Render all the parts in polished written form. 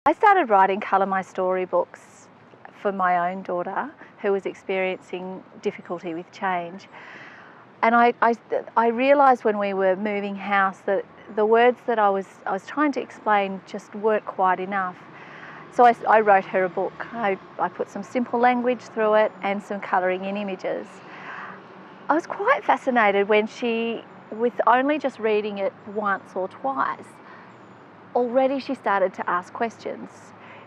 I started writing Colour My Story books for my own daughter who was experiencing difficulty with change. And I realised when we were moving house that the words that I was trying to explain just weren't quite enough. So I wrote her a book. I put some simple language through it and some colouring in images. I was quite fascinated when she, with only just reading it once or twice, already she started to ask questions.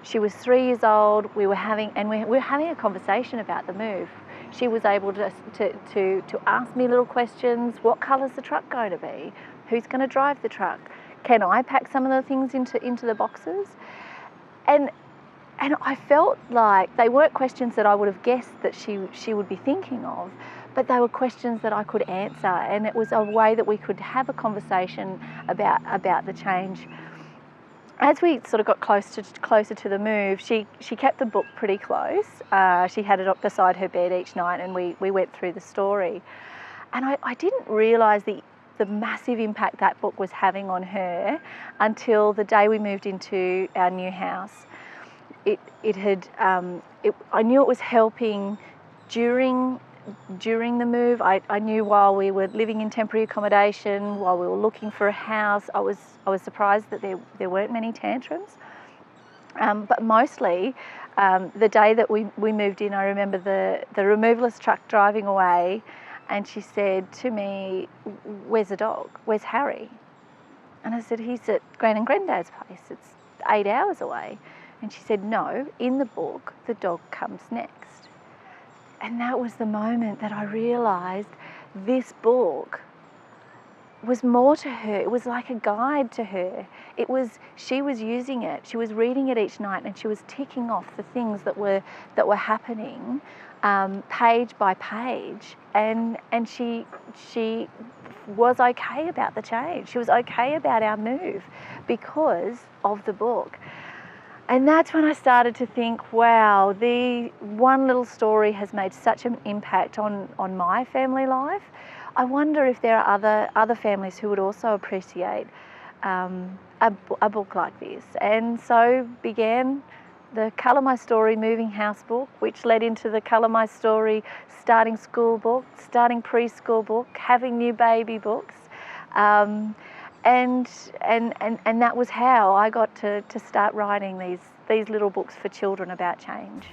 She was 3 years old. We were having a conversation about the move. She was able to ask me little questions. What colour's the truck going to be? Who's going to drive the truck? Can I pack some of the things into the boxes? And I felt like they weren't questions that I would have guessed that she would be thinking of, but they were questions that I could answer, and it was a way that we could have a conversation about the change. As we sort of got closer to the move, she kept the book pretty close. She had it up beside her bed each night, and we went through the story. And I didn't realise the massive impact that book was having on her until the day we moved into our new house. I knew it was helping during the move. I knew while we were living in temporary accommodation, while we were looking for a house, I was surprised that there weren't many tantrums. But mostly, the day that we moved in, I remember the removalist truck driving away, and she said to me, "Where's the dog? Where's Harry?" And I said, "He's at Gran and Grandad's place. It's 8 hours away." And she said, "No, in the book, the dog comes next." And that was the moment that I realised this book was more to her. It was like a guide to her. She was using it. She was reading it each night, and she was ticking off the things that were happening, page by page. And she was okay about the change. She was okay about our move because of the book. And that's when I started to think, wow, the one little story has made such an impact on my family life. I wonder if there are other families who would also appreciate a book like this. And so began the Colour My Story moving house book, which led into the Colour My Story starting school book, starting preschool book, having new baby books. And that was how I got to start writing these little books for children about change.